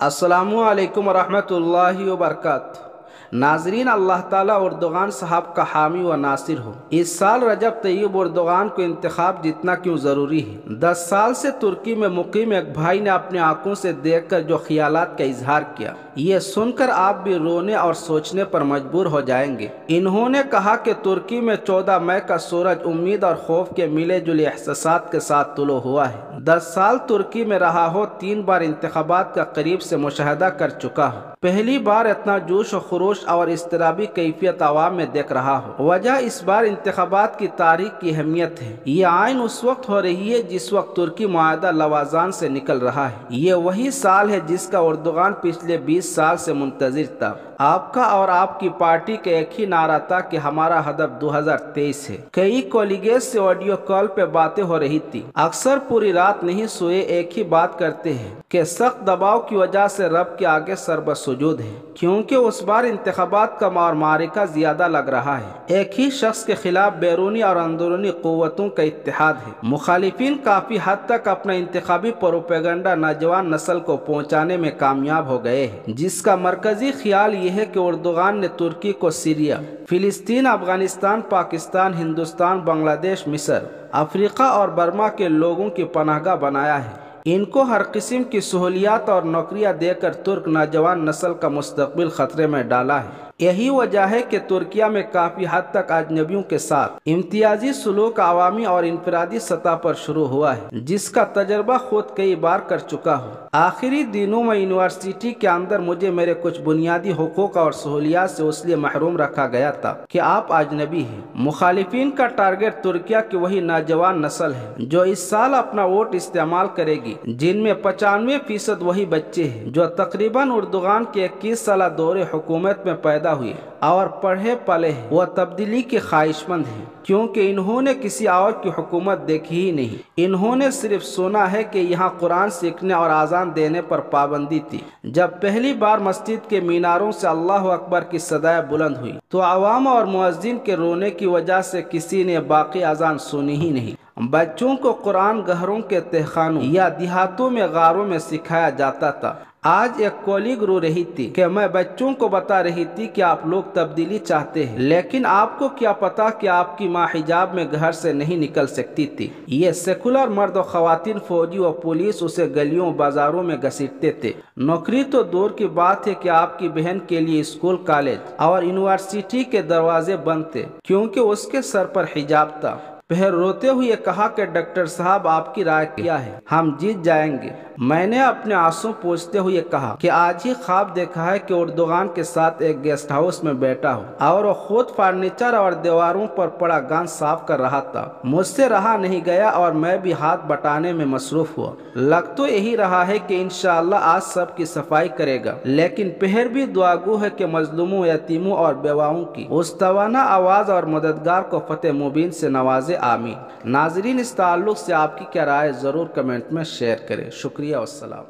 अस्सलामु अलैकुम वरहमतुल्लाहि वबरकातुहू। नाजरीन, अल्लाह ताला उर्दुगान साहब का हामी व नासिर हो। इस साल रजब तैयब उर्दुगान को इंतखाब जीतना क्यों ज़रूरी है। 10 साल से तुर्की में मुकीम एक भाई ने अपनी आंखों से देखकर जो ख्यालात का इजहार किया, ये सुनकर आप भी रोने और सोचने पर मजबूर हो जाएंगे। इन्होंने कहा कि तुर्की में 14 मई का सूरज उम्मीद और खौफ के मिले जुले एहसासात के साथ तुलो हुआ है। 10 साल तुर्की में रहा हो, 3 बार इंतखाबात का करीब से मुशाहदा कर चुका हो। पहली बार इतना जोश और खरोश और इस्तराबी कैफियत आवाम में देख रहा हो। वजह इस बार इंतखाबात की तारीख की अहमियत है। ये आइन उस वक्त हो रही है जिस वक्त तुर्की मुआहदा लवाजान से निकल रहा है। ये वही साल है जिसका उर्दुगान पिछले 20 साल से मुंतजिर था। आपका और आपकी पार्टी का एक ही नारा था कि हमारा हदफ 2023 है। कई कोलिगेस से ऑडियो कॉल पे बातें हो रही थी। अक्सर पूरी रात नहीं सोए एक ही बात करते हैं कि सख्त दबाव की वजह से रब के आगे सरबसुजूद है, क्योंकि उस बार इंतखाबात का मारिका ज्यादा लग रहा है। एक ही शख्स के खिलाफ बैरूनी और अंदरूनी कुव्वतों का इत्तेहाद है। मुखालिफिन काफी हद तक अपना इंतखाबी प्रोपेगेंडा नौजवान नस्ल को पहुंचाने में कामयाब हो गए हैं, जिसका मरकजी ख्याल ये है कि उर्दुगान ने तुर्की को सीरिया, फिलिस्तीन, अफगानिस्तान, पाकिस्तान, हिंदुस्तान, बांग्लादेश, मिस्र, अफ्रीका और बर्मा के लोगों की पनाहगाह बनाया है। इनको हर किस्म की सहूलियात और नौकरियां देकर तुर्क नौजवान नस्ल का मुस्तकबिल खतरे में डाला है। यही वजह है कि तुर्किया में काफी हद तक अजनबियों के साथ इम्तियाजी सलूक अवामी और इनफरादी सतह पर शुरू हुआ है, जिसका तजर्बा खुद कई बार कर चुका हूँ। आखिरी दिनों में यूनिवर्सिटी के अंदर मुझे मेरे कुछ बुनियादी हुकूक और सहूलियात से इसलिए महरूम रखा गया था कि आप अजनबी हैं। मुखालिफिन का टारगेट तुर्किया की वही नौजवान नस्ल है जो इस साल अपना वोट इस्तेमाल करेगी, जिनमें 95% वही बच्चे हैं जो तकरीबन उर्दुगान के 21 साल दौरे हुकूमत में पैदा हुए और पढ़े पले हैं। वह तब्दीली के ख्वाहिशमंद हैं, क्योंकि इन्होंने किसी और की हुकूमत देखी ही नहीं। इन्होंने सिर्फ सुना है कि यहाँ कुरान सीखने और आज़ान देने पर पाबंदी थी। जब पहली बार मस्जिद के मीनारों से अल्लाह अकबर की सदाएं बुलंद हुई तो अवाम और मुअज्जिन के रोने की वजह से किसी ने बाकी आज़ान सुनी ही नहीं। बच्चों को कुरान घरों के तहखानों या देहातों में गारों में सिखाया जाता था। आज एक कोलीग रो रही थी कि मैं बच्चों को बता रही थी कि आप लोग तब्दीली चाहते हैं, लेकिन आपको क्या पता कि आपकी माँ हिजाब में घर से नहीं निकल सकती थी। ये सेकुलर मर्द और खवातीन, फौजी और पुलिस उसे गलियों बाजारों में घसीटते थे। नौकरी तो दूर की बात है कि आपकी बहन के लिए स्कूल, कॉलेज और यूनिवर्सिटी के दरवाजे बंद थे, क्योंकि उसके सर पर हिजाब था। फिर रोते हुए कहा कि डॉक्टर साहब, आपकी राय क्या है, हम जीत जाएंगे। मैंने अपने आंसू पोंछते हुए कहा कि आज ही ख्वाब देखा है कि उर्दुगान के साथ एक गेस्ट हाउस में बैठा हूँ और वो खुद फर्नीचर और दीवारों पर पड़ा गंद साफ कर रहा था। मुझसे रहा नहीं गया और मैं भी हाथ बटाने में मसरूफ हुआ। लग तो यही रहा है कि इंशाअल्लाह आज सब की सफाई करेगा, लेकिन फिर भी दुआगो है कि मजलूमों, यतीमों और बेवाओं की उस तवाना आवाज और मददगार को फतेह मुबीन से नवाजे, आमीन। नाजरीन, इस ताल्लुक से आपकी क्या राय जरूर कमेंट में शेयर करें। शुक्रिया, वस्सलाम।